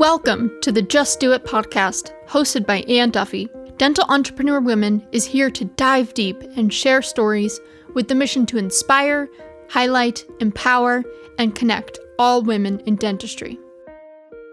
Welcome to the Just Do It podcast, hosted by Ann Duffy. Dental Entrepreneur Women is here to dive deep and share stories with the mission to inspire, highlight, empower, and connect all women in dentistry.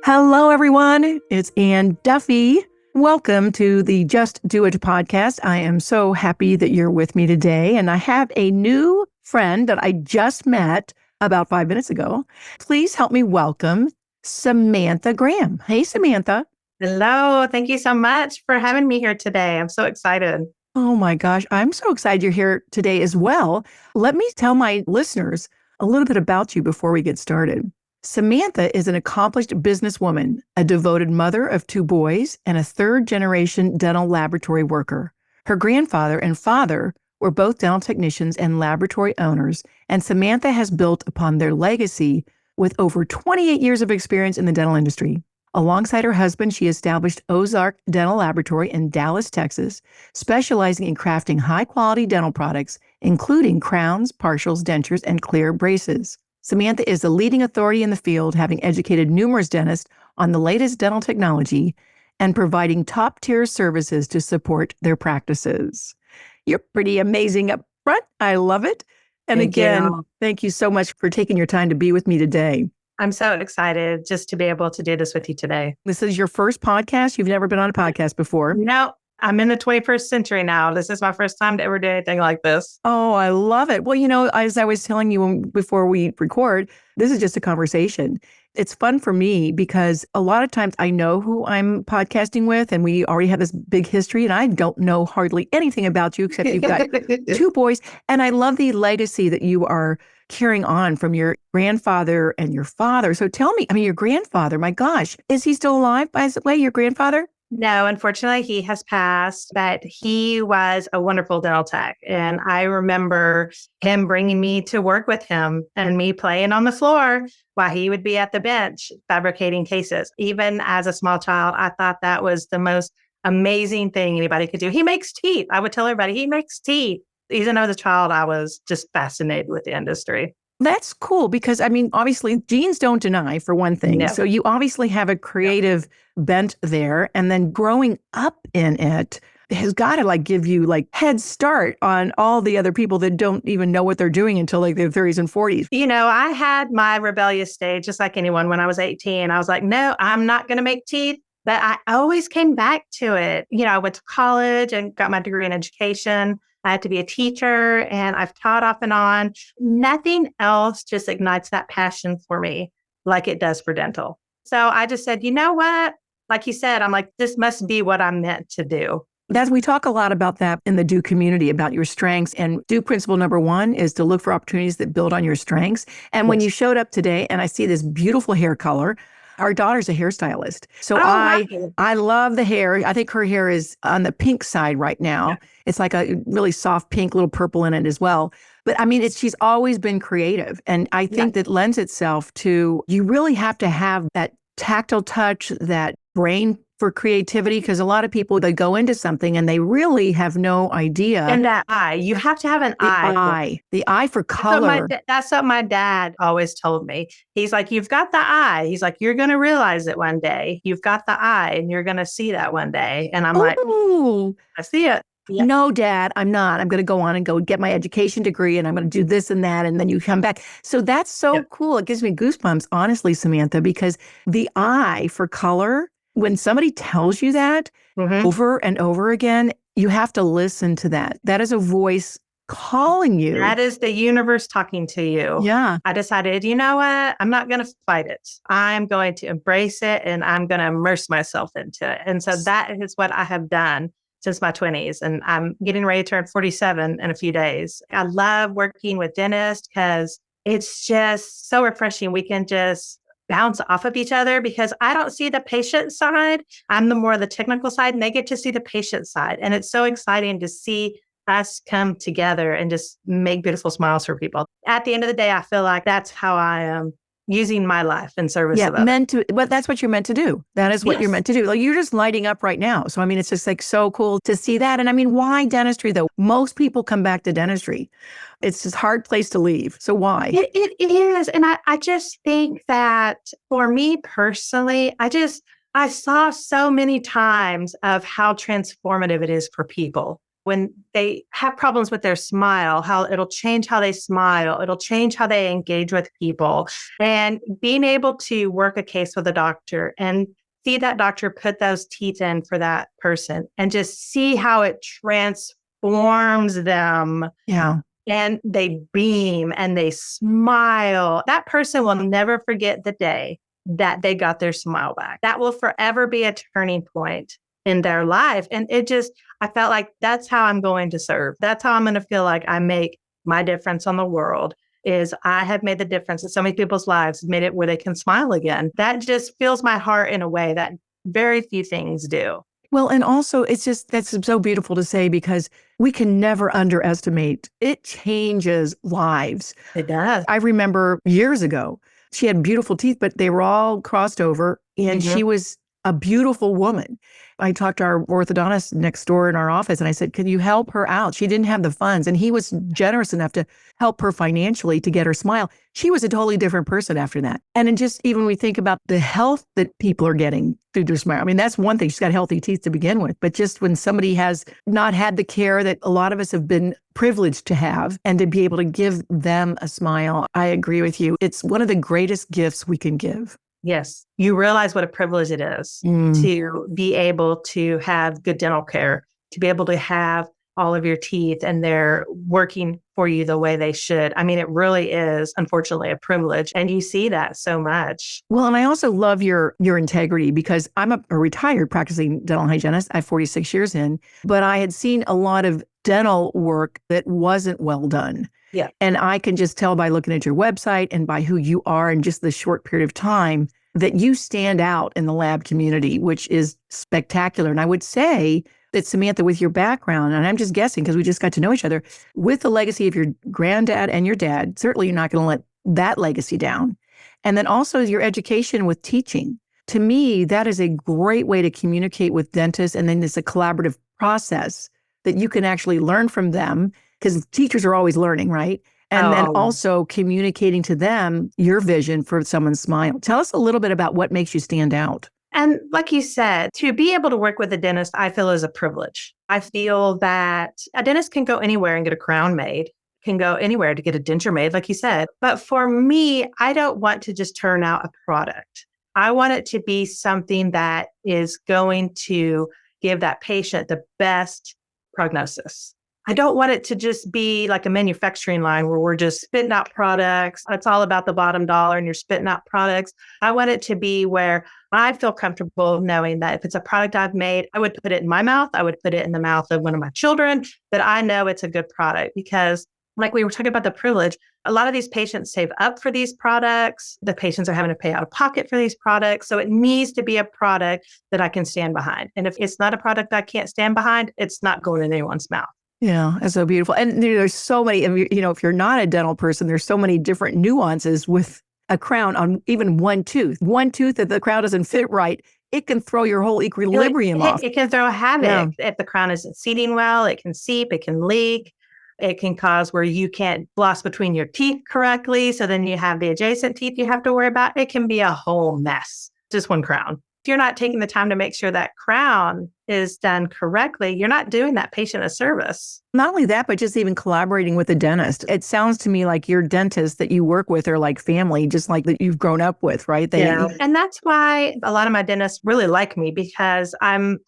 Hello, everyone. It's Ann Duffy. Welcome to the Just Do It podcast. I am so happy that you're with me today. And I have a new friend that I just met about 5 minutes ago. Please help me welcome Samantha Graham. Hey, Samantha. Hello. Thank you so much for having me here today. I'm so excited. Oh my gosh. I'm so excited you're here today as well. Let me tell my listeners a little bit about you before we get started. Samantha is an accomplished businesswoman, a devoted mother of 2 boys, and a third-generation dental laboratory worker. Her grandfather and father were both dental technicians and laboratory owners, and Samantha has built upon their legacy with over 28 years of experience in the dental industry. Alongside her husband, she established Ozark Dental Laboratory in Dallas, Texas, specializing in crafting high-quality dental products, including crowns, partials, dentures, and clear braces. Samantha is the leading authority in the field, having educated numerous dentists on the latest dental technology and providing top-tier services to support their practices. You're pretty amazing up front. I love it. And thank you so much for taking your time to be with me today. I'm so excited just to be able to do this with you today. This is your first podcast. You've never been on a podcast before. No, I'm in the 21st century now. This is my first time to ever do anything like this. Oh, I love it. Well, as I was telling you before we record, this is just a conversation. It's fun for me because a lot of times I know who I'm podcasting with and we already have this big history and I don't know hardly anything about you except you've got 2 boys. And I love the legacy that you are carrying on from your grandfather and your father. So tell me, your grandfather, my gosh, is he still alive, by the way, your grandfather? No, unfortunately, he has passed, but he was a wonderful dental tech. And I remember him bringing me to work with him and me playing on the floor while he would be at the bench fabricating cases. Even as a small child, I thought that was the most amazing thing anybody could do. He makes teeth. I would tell everybody he makes teeth. Even as a child, I was just fascinated with the industry. That's cool because, obviously genes don't deny for one thing. No. So you obviously have a creative bent there. And then growing up in it has got to give you head start on all the other people that don't even know what they're doing until their 30s and 40s. I had my rebellious stage just like anyone when I was 18. I was like, no, I'm not going to make teeth. But I always came back to it. I went to college and got my degree in education. I had to be a teacher and I've taught off and on. Nothing else just ignites that passion for me like it does for dental. So I just said, you know what? Like you said, I'm like, this must be what I'm meant to do. We talk a lot about that in the DeW community, about your strengths. And DeW principle number 1 is to look for opportunities that build on your strengths. And when you showed up today and I see this beautiful hair color, our daughter's a hairstylist. So I love the hair. I think her hair is on the pink side right now. Yeah. It's like a really soft pink, little purple in it as well. But she's always been creative. And I think that lends itself to, you really have to have that tactile touch, that brain for creativity, because a lot of people, they go into something and they really have no idea. And that eye, you have to have an eye. The eye for color. That's what my dad always told me. He's like, you've got the eye. He's like, you're going to realize it one day. You've got the eye and you're going to see that one day. And I'm like, I see it. Yeah. No, Dad, I'm not. I'm going to go on and go get my education degree and I'm going to do this and that. And then you come back. So that's so cool. It gives me goosebumps, honestly, Samantha, because the eye for color, when somebody tells you that over and over again, you have to listen to that. That is a voice calling you. That is the universe talking to you. Yeah. I decided, you know what? I'm not going to fight it. I'm going to embrace it and I'm going to immerse myself into it. And so that is what I have done since my 20s. And I'm getting ready to turn 47 in a few days. I love working with dentists because it's just so refreshing. We can just bounce off of each other because I don't see the patient side. I'm the more the technical side and they get to see the patient side. And it's so exciting to see us come together and just make beautiful smiles for people. At the end of the day, I feel like that's how I am using my life in service Yeah, of others. meant to, but that's what you're meant to do. That is what Yes. you're meant to do. Like you're just lighting up right now. So, I mean, it's just like so cool to see that. And I mean, why dentistry though? Most people come back to dentistry. It's just a hard place to leave. So why? It is. And I just think that for me personally, I saw so many times of how transformative it is for people when they have problems with their smile, how it'll change how they smile. It'll change how they engage with people. And being able to work a case with a doctor and see that doctor put those teeth in for that person and just see how it transforms them. Yeah. And they beam and they smile. That person will never forget the day that they got their smile back. That will forever be a turning point in their life. And I felt like that's how I'm going to serve. That's how I'm going to feel like I make my difference on the world is I have made the difference in so many people's lives, made it where they can smile again. That just fills my heart in a way that very few things do. Well, and also that's so beautiful to say because we can never underestimate. It changes lives. It does. I remember years ago, she had beautiful teeth, but they were all crossed over and she was a beautiful woman. I talked to our orthodontist next door in our office and I said, can you help her out? She didn't have the funds and he was generous enough to help her financially to get her smile. She was a totally different person after that. And even we think about the health that people are getting through their smile. I mean, that's one thing. She's got healthy teeth to begin with, but just when somebody has not had the care that a lot of us have been privileged to have and to be able to give them a smile, I agree with you. It's one of the greatest gifts we can give. Yes. You realize what a privilege it is to be able to have good dental care, to be able to have all of your teeth and they're working for you the way they should. I mean, it really is, unfortunately, a privilege. And you see that so much. Well, and I also love your integrity because I'm a retired practicing dental hygienist. I have 46 years in, but I had seen a lot of dental work that wasn't well done. Yeah. And I can just tell by looking at your website and by who you are in just the short period of time that you stand out in the lab community, which is spectacular. And I would say that Samantha, with your background, and I'm just guessing because we just got to know each other, with the legacy of your granddad and your dad, certainly you're not going to let that legacy down. And then also your education with teaching. To me, that is a great way to communicate with dentists. And then it's a collaborative process that you can actually learn from them because teachers are always learning, right? And then also communicating to them your vision for someone's smile. Tell us a little bit about what makes you stand out. And like you said, to be able to work with a dentist, I feel is a privilege. I feel that a dentist can go anywhere and get a crown made, can go anywhere to get a denture made, like you said. But for me, I don't want to just turn out a product. I want it to be something that is going to give that patient the best prognosis. I don't want it to just be like a manufacturing line where we're just spitting out products. It's all about the bottom dollar and you're spitting out products. I want it to be where I feel comfortable knowing that if it's a product I've made, I would put it in my mouth. I would put it in the mouth of one of my children, that I know it's a good product because like we were talking about the privilege, a lot of these patients save up for these products. The patients are having to pay out of pocket for these products. So it needs to be a product that I can stand behind. And if it's not a product I can't stand behind, it's not going in anyone's mouth. Yeah, it's so beautiful. And there's so many, if you're not a dental person, there's so many different nuances with a crown on even one tooth. One tooth, if the crown doesn't fit right, it can throw your whole equilibrium off. It can throw havoc. Yeah. If the crown isn't seating well, it can seep, it can leak. It can cause where you can't floss between your teeth correctly. So then you have the adjacent teeth you have to worry about. It can be a whole mess, just one crown. If you're not taking the time to make sure that crown is done correctly, you're not doing that patient a service. Not only that, but just even collaborating with a dentist. It sounds to me like your dentists that you work with are like family, just like that you've grown up with, right? Yeah. And that's why a lot of my dentists really like me because I'm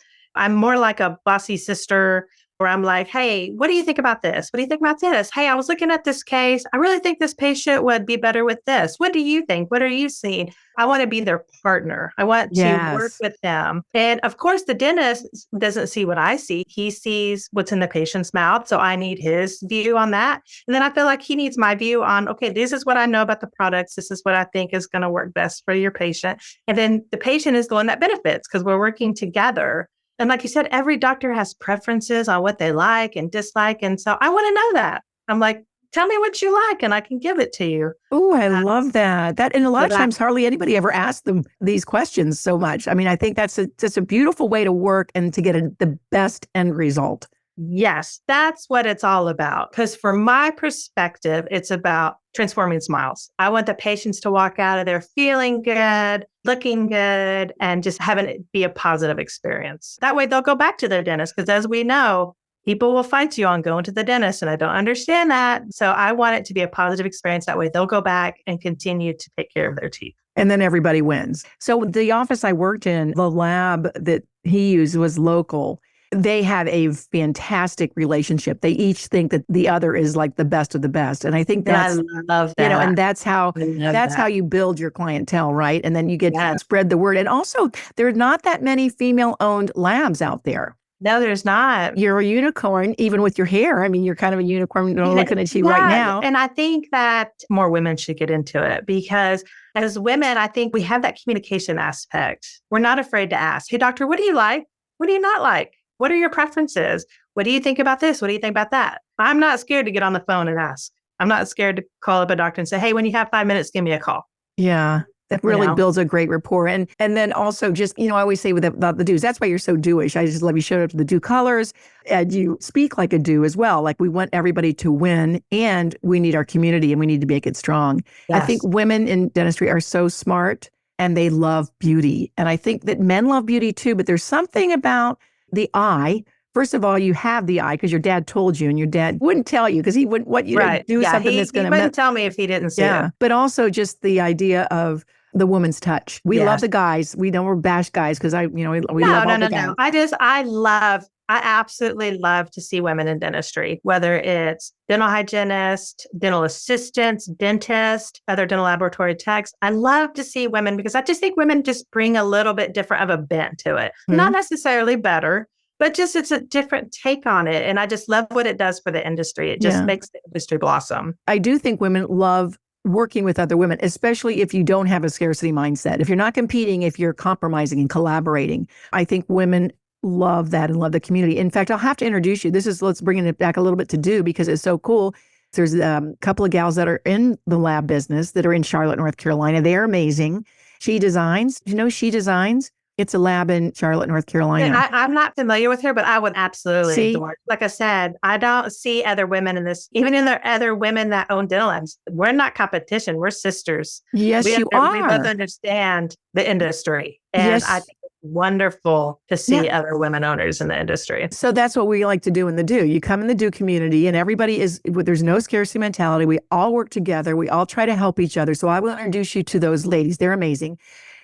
more like a bossy sister where I'm like, hey, what do you think about this? What do you think about this? Hey, I was looking at this case. I really think this patient would be better with this. What do you think? What are you seeing? I want to be their partner. I want to work with them. And of course, the dentist doesn't see what I see. He sees what's in the patient's mouth. So I need his view on that. And then I feel like he needs my view on, okay, this is what I know about the products. This is what I think is going to work best for your patient. And then the patient is the one that benefits because we're working together. And like you said, every doctor has preferences on what they like and dislike. And so I want to know that. I'm like, tell me what you like and I can give it to you. Oh, I love that. And a lot of that- times hardly anybody ever asks them these questions so much. I mean, I think that's just a beautiful way to work and to get the best end result. Yes, that's what it's all about. Because from my perspective, it's about transforming smiles. I want the patients to walk out of there feeling good, looking good, and just having it be a positive experience. That way they'll go back to their dentist. Because as we know, people will fight you on going to the dentist, and I don't understand that. So I want it to be a positive experience. That way they'll go back and continue to take care of their teeth. And then everybody wins. So the office I worked in, the lab that he used was local. They have a fantastic relationship. They each think that the other is like the best of the best. And I think that's, I love that. and that's how you build your clientele, right? And then you get to spread the word. And also, there are not that many female-owned labs out there. No, there's not. You're a unicorn, even with your hair. I mean, you're kind of a unicorn looking at you right now. And I think that more women should get into it because as women, I think we have that communication aspect. We're not afraid to ask, hey, doctor, what do you like? What do you not like? What are your preferences? What do you think about this? What do you think about that? I'm not scared to get on the phone and ask. I'm not scared to call up a doctor and say, hey, when you have 5 minutes, give me a call. Yeah. That really builds a great rapport. And then also just, I always say about the DEWs, that's why you're so DEWish. I just love you showed up to the DEW colors and you speak like a DEW as well. Like we want everybody to win and we need our community and we need to make it strong. Yes. I think women in dentistry are so smart and they love beauty. And I think that men love beauty too, but there's something about the eye. First of all, you have the eye because your dad told you and your dad wouldn't tell you because he wouldn't want you to do something that's going to... He wouldn't tell me if he didn't see it. But also just the idea of the woman's touch. We love the guys. We don't we're bash guys because we love all the guys. I absolutely love to see women in dentistry, whether it's dental hygienist, dental assistants, dentist, other dental laboratory techs. I love to see women because I just think women just bring a little bit different of a bent to it. Mm-hmm. Not necessarily better, but just it's a different take on it. And I just love what it does for the industry. It just makes the industry blossom. I do think women love working with other women, especially if you don't have a scarcity mindset. If you're not competing, if you're compromising and collaborating, I think women love that and love the community. In fact, I'll have to introduce you. Let's bring it back a little bit to DEW because it's so cool. There's a couple of gals that are in the lab business that are in Charlotte, North Carolina. They are amazing. She Designs. Do you know She Designs? It's a lab in Charlotte, North Carolina. I'm not familiar with her, but I would absolutely adore. Like I said, I don't see other women in this, even in there other women that own dental labs. We're not competition. We're sisters. Yes, you are. We both understand the industry. And I think it's wonderful to see other women owners in the industry. So that's what we like to do in the DEW. You come in the DEW community and everybody there's no scarcity mentality. We all work together. We all try to help each other. So I will introduce you to those ladies. They're amazing.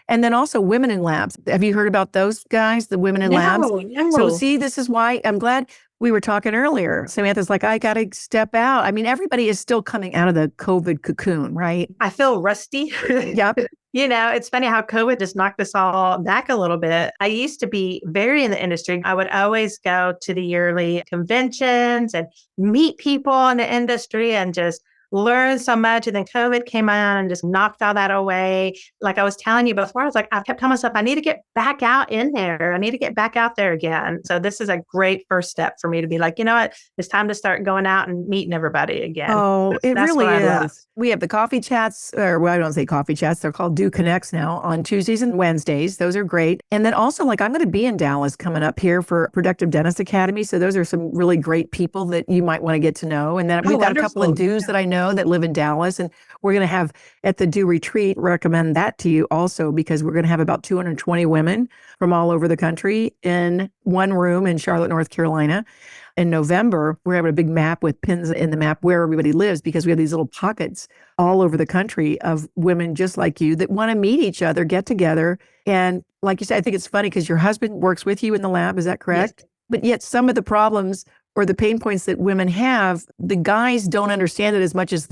And then also women in labs. Have you heard about those guys, the women in labs? No. So see, this is why I'm glad we were talking earlier. Samantha's like, I got to step out. I mean, everybody is still coming out of the COVID cocoon, right? I feel rusty. Yep. It's funny how COVID just knocked us all back a little bit. I used to be very in the industry. I would always go to the yearly conventions and meet people in the industry and just learned so much. And then COVID came on and just knocked all that away. Like I was telling you before, I kept telling myself, I need to get back out in there. I need to get back out there again. So this is a great first step for me to be like, you know what? It's time to start going out and meeting everybody again. Oh, it really is. We have the coffee chats, I don't say coffee chats. They're called DEW Connects now on Tuesdays and Wednesdays. Those are great. And then also I'm going to be in Dallas coming up here for Productive Dentist Academy. So those are some really great people that you might want to get to know. And then we've got a couple of DEWs that I know that live in Dallas. And we're going to have at the DEW retreat, recommend that to you also, because we're going to have about 220 women from all over the country in one room in Charlotte, North Carolina. In November, we're having a big map with pins in the map where everybody lives because we have these little pockets all over the country of women just like you that want to meet each other, get together. And like you said, I think it's funny because your husband works with you in the lab. Is that correct? Yes. But yet some of the problems or the pain points that women have, the guys don't understand it as much as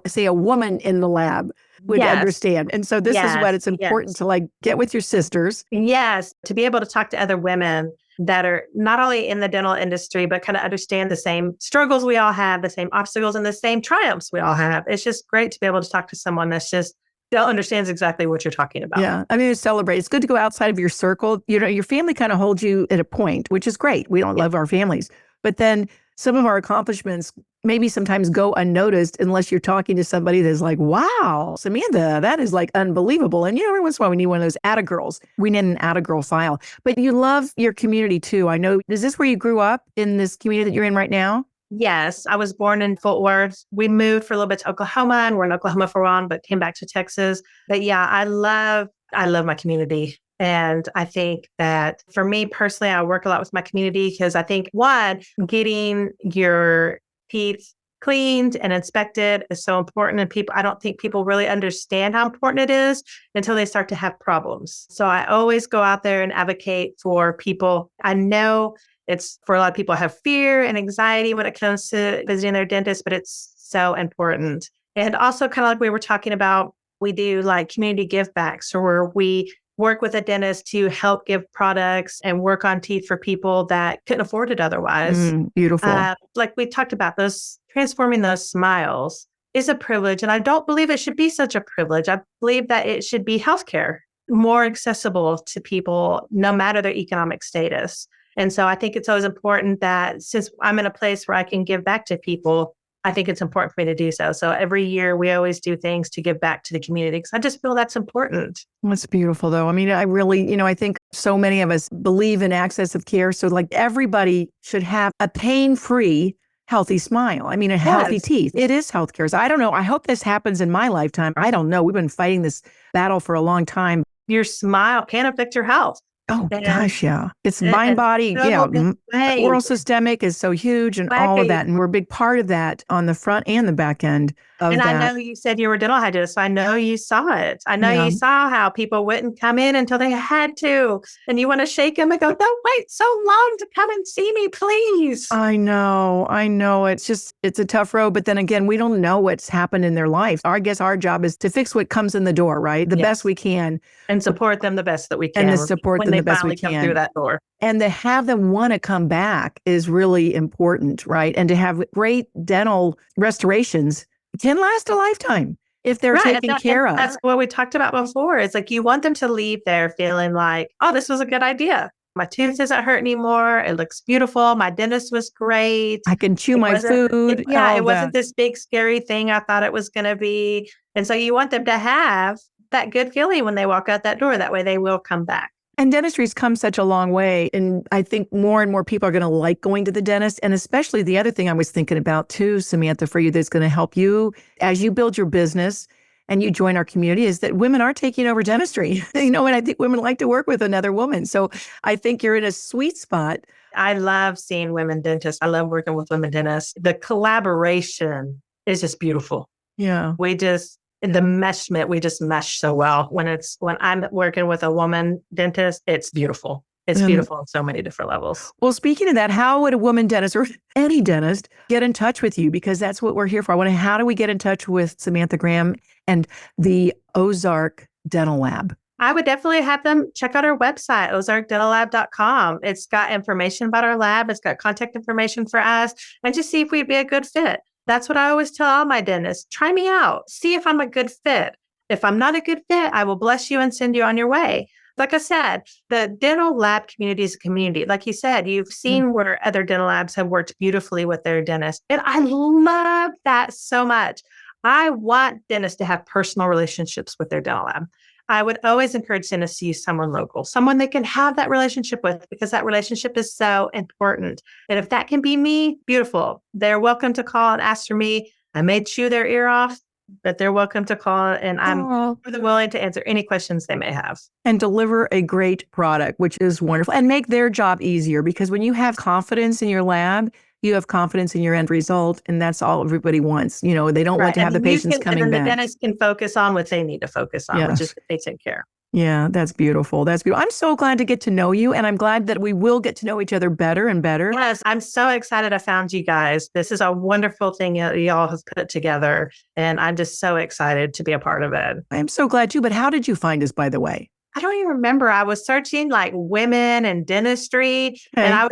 say a woman in the lab would understand. And so this is what it's important to get with your sisters. Yes. To be able to talk to other women that are not only in the dental industry, but kind of understand the same struggles we all have, the same obstacles and the same triumphs we all have. It's just great to be able to talk to someone that's just understands exactly what you're talking about. Yeah. I mean, celebrate. It's good to go outside of your circle. Your family kind of holds you at a point, which is great. We don't love our families. But then some of our accomplishments maybe sometimes go unnoticed unless you're talking to somebody that's like, wow, Samantha, that is like unbelievable. And every once in a while we need one of those atta girls. We need an atta girl file. But you love your community too. I know, is this where you grew up, in this community that you're in right now? Yes, I was born in Fort Worth. We moved for a little bit to Oklahoma, and we're in Oklahoma for a while, but came back to Texas. But yeah, I love my community. And I think that for me personally, I work a lot with my community because I think one, getting your teeth cleaned and inspected is so important. And I don't think people really understand how important it is until they start to have problems. So I always go out there and advocate for people. I know it's for a lot of people have fear and anxiety when it comes to visiting their dentist, but it's so important. And also kind of like we were talking about, we do like community give backs, or where we work with a dentist to help give products and work on teeth for people that couldn't afford it otherwise. Beautiful. Like we talked about, those transforming those smiles is a privilege. And I don't believe it should be such a privilege. I believe that it should be healthcare, more accessible to people, no matter their economic status. And so I think it's always important that since I'm in a place where I can give back to people, I think it's important for me to do so. So every year we always do things to give back to the community because I just feel that's important. That's beautiful, though. I mean, I really, I think so many of us believe in access of care. So like everybody should have a pain-free, healthy smile. I mean, healthy teeth. It is healthcare. So I don't know. I hope this happens in my lifetime. I don't know. We've been fighting this battle for a long time. Your smile can affect your health. Oh, gosh, yeah. It's mind, body. Yeah. Oral systemic is so huge and all of that. And we're a big part of that on the front and the back end of and that. I know you said you were a dental hygienist, so I know you saw it. I know you saw how people wouldn't come in until they had to. And you want to shake them and go, don't wait so long to come and see me, please. I know. It's a tough road. But then again, we don't know what's happened in their life. I guess our job is to fix what comes in the door, right? The best we can. And support them the best that we can. And to support them the best we can. Come through that door. And to have them want to come back is really important, right? And to have great dental restorations can last a lifetime if they're taken care of. That's what we talked about before. It's like you want them to leave there feeling like, oh, this was a good idea. My tooth doesn't hurt anymore. It looks beautiful. My dentist was great. I can chew my food. It wasn't this big, scary thing I thought it was going to be. And so you want them to have that good feeling when they walk out that door. That way they will come back. And dentistry's come such a long way. And I think more and more people are going to like going to the dentist. And especially the other thing I was thinking about too, Samantha, for you, that's going to help you as you build your business and you join our community, is that women are taking over dentistry. And I think women like to work with another woman. So I think you're in a sweet spot. I love seeing women dentists. I love working with women dentists. The collaboration is just beautiful. Yeah. The meshment, we just mesh so well. When I'm working with a woman dentist, it's beautiful. It's beautiful on so many different levels. Well, speaking of that, how would a woman dentist or any dentist get in touch with you? Because that's what we're here for. How do we get in touch with Samantha Graham and the Ozark Dental Lab? I would definitely have them check out our website, ozarkdentallab.com. It's got information about our lab. It's got contact information for us, and just see if we'd be a good fit. That's what I always tell all my dentists. Try me out. See if I'm a good fit. If I'm not a good fit, I will bless you and send you on your way. Like I said, the dental lab community is a community. Like you said, you've seen where other dental labs have worked beautifully with their dentists. And I love that so much. I want dentists to have personal relationships with their dental lab. I would always encourage dentists to use someone local, someone they can have that relationship with, because that relationship is so important. And if that can be me, beautiful. They're welcome to call and ask for me. I may chew their ear off, but they're welcome to call, and I'm more than willing to answer any questions they may have. And deliver a great product, which is wonderful, and make their job easier, because when you have confidence in your lab, you have confidence in your end result, and that's all everybody wants. They don't want to have the patients coming back. And then the dentist can focus on what they need to focus on, which is patient care. Yeah, that's beautiful. That's beautiful. I'm so glad to get to know you, and I'm glad that we will get to know each other better and better. Yes, I'm so excited I found you guys. This is a wonderful thing y'all have put together, and I'm just so excited to be a part of it. I'm so glad too, but how did you find us, by the way? I don't even remember. I was searching like women and dentistry, and I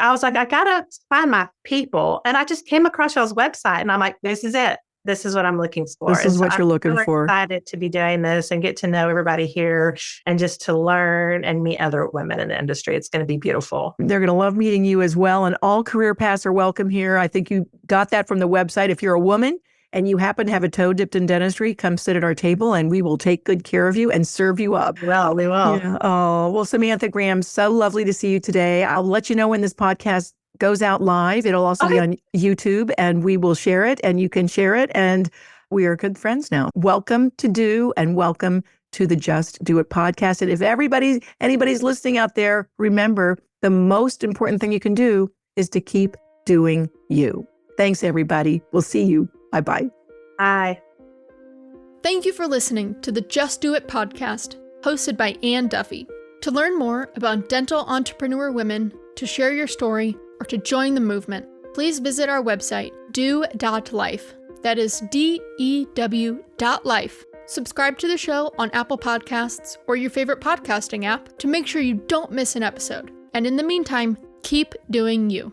was like, I gotta find my people. And I just came across y'all's website, and I'm like, this is it. this is what I'm looking for. This is what you're looking I'm for. excited to be doing this and get to know everybody here and just to learn and meet other women in the industry. It's going to be beautiful. They're going to love meeting you as well. And all career paths are welcome here. I think you got that from the website. If you're a woman and you happen to have a toe dipped in dentistry, come sit at our table and we will take good care of you and serve you up. Well, we will. Yeah. Oh, well, Samantha Graham, so lovely to see you today. I'll let you know when this podcast goes out live. It'll also be on YouTube and we will share it and you can share it. And we are good friends now. Welcome to DeW and welcome to the Just Do It podcast. And if anybody's listening out there, remember the most important thing you can do is to keep doing you. Thanks, everybody. We'll see you. Bye-bye. Bye. Thank you for listening to the Just Do It podcast, hosted by Ann Duffy. To learn more about dental entrepreneur women, to share your story, or to join the movement, please visit our website, dew.life. That is DEW.life. Subscribe to the show on Apple Podcasts or your favorite podcasting app to make sure you don't miss an episode. And in the meantime, keep doing you.